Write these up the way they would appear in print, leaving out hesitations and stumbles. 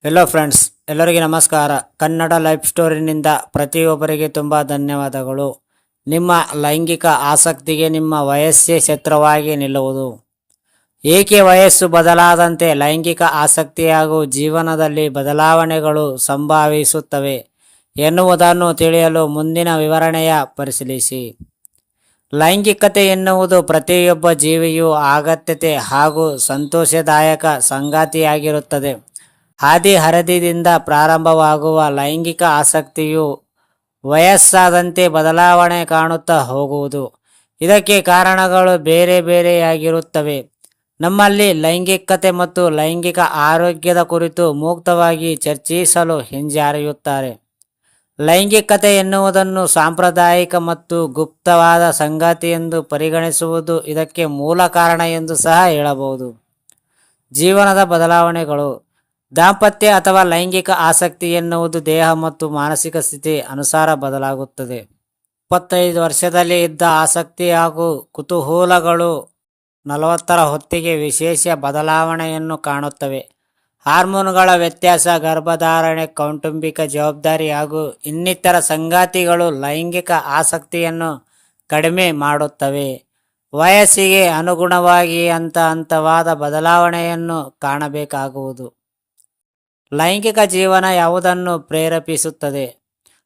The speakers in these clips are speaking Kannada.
ಹೆಲೋ ಫ್ರೆಂಡ್ಸ್, ಎಲ್ಲರಿಗೆ ನಮಸ್ಕಾರ. ಕನ್ನಡ ಲೈಫ್ ಸ್ಟೋರಿನಿಂದ ಪ್ರತಿಯೊಬ್ಬರಿಗೆ ತುಂಬ ಧನ್ಯವಾದಗಳು. ನಿಮ್ಮ ಲೈಂಗಿಕ ಆಸಕ್ತಿಗೆ ನಿಮ್ಮ ವಯಸ್ಸೇ ಶತ್ರುವಾಗಿ ನಿಲ್ಲುವುದು. ಏಕೆ ವಯಸ್ಸು ಬದಲಾದಂತೆ ಲೈಂಗಿಕ ಆಸಕ್ತಿ ಹಾಗೂ ಜೀವನದಲ್ಲಿ ಬದಲಾವಣೆಗಳು ಸಂಭವಿಸುತ್ತವೆ ಎನ್ನುವುದನ್ನು ತಿಳಿಯಲು ಮುಂದಿನ ವಿವರಣೆಯ ಪರಿಶೀಲಿಸಿ. ಲೈಂಗಿಕತೆ ಎನ್ನುವುದು ಪ್ರತಿಯೊಬ್ಬ ಜೀವಿಯೂ ಅಗತ್ಯತೆ ಹಾಗೂ ಸಂತೋಷದಾಯಕ ಸಂಗಾತಿಯಾಗಿರುತ್ತದೆ. ಹದಿಹರೆಯದಿಂದ ಪ್ರಾರಂಭವಾಗುವ ಲೈಂಗಿಕ ಆಸಕ್ತಿಯು ವಯಸ್ಸಾದಂತೆ ಬದಲಾವಣೆ ಕಾಣುತ್ತಾ ಹೋಗುವುದು. ಇದಕ್ಕೆ ಕಾರಣಗಳು ಬೇರೆ ಬೇರೆಯಾಗಿರುತ್ತವೆ. ನಮ್ಮಲ್ಲಿ ಲೈಂಗಿಕತೆ ಮತ್ತು ಲೈಂಗಿಕ ಆರೋಗ್ಯದ ಕುರಿತು ಮುಕ್ತವಾಗಿ ಚರ್ಚಿಸಲು ಹಿಂಜರಿಯುತ್ತಾರೆ. ಲೈಂಗಿಕತೆ ಎನ್ನುವುದನ್ನು ಸಾಂಪ್ರದಾಯಿಕ ಮತ್ತು ಗುಪ್ತವಾದ ಸಂಗತಿ ಎಂದು ಪರಿಗಣಿಸುವುದು ಇದಕ್ಕೆ ಮೂಲ ಕಾರಣ ಎಂದು ಸಹ ಹೇಳಬಹುದು. ಜೀವನದ ಬದಲಾವಣೆಗಳು. ದಾಂಪತ್ಯ ಅಥವಾ ಲೈಂಗಿಕ ಆಸಕ್ತಿ ಎನ್ನುವುದು ದೇಹ ಮತ್ತು ಮಾನಸಿಕ ಸ್ಥಿತಿ ಅನುಸಾರ ಬದಲಾಗುತ್ತದೆ. 25 ವರ್ಷದಲ್ಲಿ ಇದ್ದ ಆಸಕ್ತಿ ಹಾಗೂ ಕುತೂಹಲಗಳು 40ರ ಹೊತ್ತಿಗೆ ವಿಶೇಷ ಬದಲಾವಣೆಯನ್ನು ಕಾಣುತ್ತವೆ. ಹಾರ್ಮೋನುಗಳ ವ್ಯತ್ಯಾಸ, ಗರ್ಭಧಾರಣೆ, ಕೌಟುಂಬಿಕ ಜವಾಬ್ದಾರಿ ಹಾಗೂ ಇನ್ನಿತರ ಸಂಗತಿಗಳು ಲೈಂಗಿಕ ಆಸಕ್ತಿಯನ್ನು ಕಡಿಮೆ ಮಾಡುತ್ತವೆ. ವಯಸ್ಸಿಗೆ ಅನುಗುಣವಾಗಿ ಹಂತವಾದ ಬದಲಾವಣೆಯನ್ನು ಕಾಣಬೇಕಾಗುವುದು. ಲೈಂಗಿಕ ಜೀವನ ಯಾವುದನ್ನು ಪ್ರೇರೇಪಿಸುತ್ತದೆ?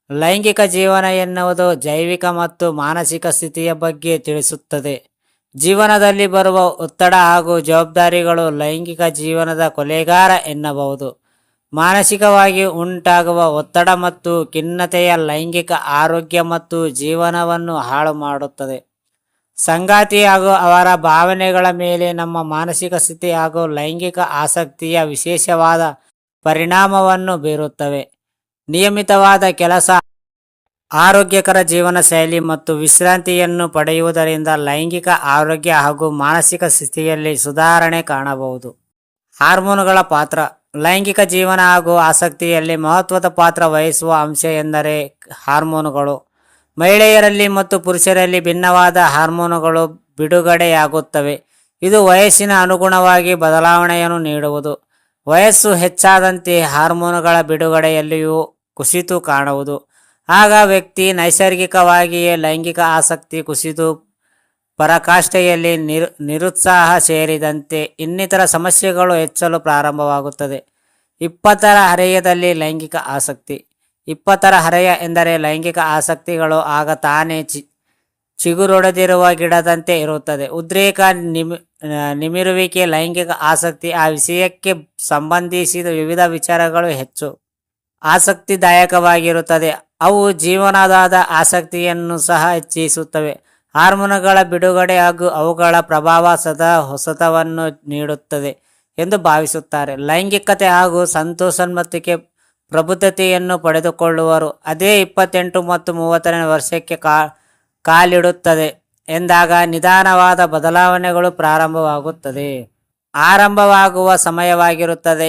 ಲೈಂಗಿಕ ಜೀವನ ಎನ್ನುವುದು ಜೈವಿಕ ಮತ್ತು ಮಾನಸಿಕ ಸ್ಥಿತಿಯ ಬಗ್ಗೆ ತಿಳಿಸುತ್ತದೆ. ಜೀವನದಲ್ಲಿ ಬರುವ ಒತ್ತಡ ಹಾಗೂ ಜವಾಬ್ದಾರಿಗಳು ಲೈಂಗಿಕ ಜೀವನದ ಕೊಲೆಗಾರ ಎನ್ನಬಹುದು. ಮಾನಸಿಕವಾಗಿ ಉಂಟಾಗುವ ಒತ್ತಡ ಮತ್ತು ಖಿನ್ನತೆಯ ಲೈಂಗಿಕ ಆರೋಗ್ಯ ಮತ್ತು ಜೀವನವನ್ನು ಹಾಳು ಮಾಡುತ್ತದೆ. ಸಂಗಾತಿ ಹಾಗೂ ಅವರ ಭಾವನೆಗಳ ಮೇಲೆ ನಮ್ಮ ಮಾನಸಿಕ ಸ್ಥಿತಿ ಹಾಗೂ ಲೈಂಗಿಕ ಆಸಕ್ತಿಯ ವಿಶೇಷವಾದ ಪರಿಣಾಮವನ್ನು ಬೀರುತ್ತವೆ. ನಿಯಮಿತವಾದ ಕೆಲಸ, ಆರೋಗ್ಯಕರ ಜೀವನ ಶೈಲಿ ಮತ್ತು ವಿಶ್ರಾಂತಿಯನ್ನು ಪಡೆಯುವುದರಿಂದ ಲೈಂಗಿಕ ಆರೋಗ್ಯ ಹಾಗೂ ಮಾನಸಿಕ ಸ್ಥಿತಿಯಲ್ಲಿ ಸುಧಾರಣೆ ಕಾಣಬಹುದು. ಹಾರ್ಮೋನುಗಳ ಪಾತ್ರ. ಲೈಂಗಿಕ ಜೀವನ ಹಾಗೂ ಆಸಕ್ತಿಯಲ್ಲಿ ಮಹತ್ವದ ಪಾತ್ರ ವಹಿಸುವ ಅಂಶ ಎಂದರೆ ಹಾರ್ಮೋನುಗಳು. ಮಹಿಳೆಯರಲ್ಲಿ ಮತ್ತು ಪುರುಷರಲ್ಲಿ ಭಿನ್ನವಾದ ಹಾರ್ಮೋನುಗಳು ಬಿಡುಗಡೆಯಾಗುತ್ತವೆ. ಇದು ವಯಸ್ಸಿನ ಅನುಗುಣವಾಗಿ ಬದಲಾವಣೆಯನ್ನು ನೀಡುವುದು. ವಯಸ್ಸು ಹೆಚ್ಚಾದಂತೆ ಹಾರ್ಮೋನುಗಳ ಬಿಡುಗಡೆಯಲ್ಲಿಯೂ ಕುಸಿತ ಕಾಣುವುದು. ಆಗ ವ್ಯಕ್ತಿ ನೈಸರ್ಗಿಕವಾಗಿಯೇ ಲೈಂಗಿಕ ಆಸಕ್ತಿ ಕುಸಿದು ಪರಾಕಾಷ್ಠೆಯಲ್ಲಿ ನಿರುತ್ಸಾಹ ಸೇರಿದಂತೆ ಇನ್ನಿತರ ಸಮಸ್ಯೆಗಳು ಹೆಚ್ಚಲು ಪ್ರಾರಂಭವಾಗುತ್ತದೆ. 20ರ ಹರೆಯದಲ್ಲಿ ಲೈಂಗಿಕ ಆಸಕ್ತಿ. 20ರ ಹರೆಯ ಎಂದರೆ ಲೈಂಗಿಕ ಆಸಕ್ತಿಗಳು ಆಗ ತಾನೇ ಚಿಗುರೊಡೆದಿರುವ ಗಿಡದಂತೆ ಇರುತ್ತದೆ. ಉದ್ರೇಕ, ನಿಮಿರುವಿಕೆ, ಲೈಂಗಿಕ ಆಸಕ್ತಿ ಆ ವಿಷಯಕ್ಕೆ ಸಂಬಂಧಿಸಿದ ವಿವಿಧ ವಿಚಾರಗಳು ಹೆಚ್ಚು ಆಸಕ್ತಿದಾಯಕವಾಗಿರುತ್ತದೆ. ಅವು ಜೀವನದಾದ ಆಸಕ್ತಿಯನ್ನು ಸಹ ಹೆಚ್ಚಿಸುತ್ತವೆ. ಹಾರ್ಮೋನುಗಳ ಬಿಡುಗಡೆ ಹಾಗೂ ಅವುಗಳ ಪ್ರಭಾವ ಸದಾ ಹೊಸತವನ್ನು ನೀಡುತ್ತದೆ ಎಂದು ಭಾವಿಸುತ್ತಾರೆ. ಲೈಂಗಿಕತೆ ಹಾಗೂ ಸಂತಾನೋತ್ಪತ್ತಿಗೆ ಪ್ರಬುದ್ಧತೆಯನ್ನು ಪಡೆದುಕೊಳ್ಳುವರು. ಅದೇ 28 ಮತ್ತು 30ನೇ ವರ್ಷಕ್ಕೆ ಕಾಲಿಡುತ್ತದೆ ಎಂದಾಗ ನಿಧಾನವಾದ ಬದಲಾವಣೆಗಳು ಆರಂಭವಾಗುವ ಸಮಯವಾಗಿರುತ್ತದೆ.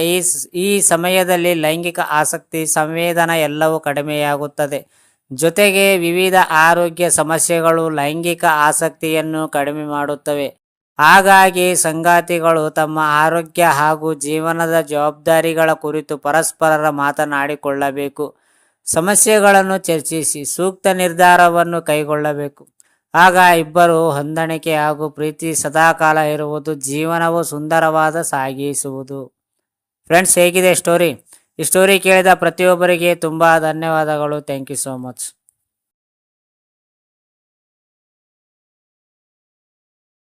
ಈ ಸಮಯದಲ್ಲಿ ಲೈಂಗಿಕ ಆಸಕ್ತಿ, ಸಂವೇದನ ಎಲ್ಲವೂ ಕಡಿಮೆಯಾಗುತ್ತದೆ. ಜೊತೆಗೆ ವಿವಿಧ ಆರೋಗ್ಯ ಸಮಸ್ಯೆಗಳು ಲೈಂಗಿಕ ಆಸಕ್ತಿಯನ್ನು ಕಡಿಮೆ ಮಾಡುತ್ತವೆ. ಹಾಗಾಗಿ ಸಂಗಾತಿಗಳು ತಮ್ಮ ಆರೋಗ್ಯ ಹಾಗೂ ಜೀವನದ ಜವಾಬ್ದಾರಿಗಳ ಕುರಿತು ಪರಸ್ಪರ ಮಾತನಾಡಿಕೊಳ್ಳಬೇಕು. ಸಮಸ್ಯೆಗಳನ್ನು ಚರ್ಚಿಸಿ ಸೂಕ್ತ ನಿರ್ಧಾರವನ್ನು ಕೈಗೊಳ್ಳಬೇಕು. ಆಗ ಇಬ್ಬರು ಹೊಂದಾಣಿಕೆ ಹಾಗೂ ಪ್ರೀತಿ ಸದಾಕಾಲ ಇರುವುದು ಜೀವನವು ಸುಂದರವಾದ ಸಾಗಿಸುವುದು. ಫ್ರೆಂಡ್ಸ್, ಹೇಗಿದೆ ಸ್ಟೋರಿ? ಈ ಸ್ಟೋರಿ ಕೇಳಿದ ಪ್ರತಿಯೊಬ್ಬರಿಗೆ ತುಂಬ ಧನ್ಯವಾದಗಳು. Thank you so much.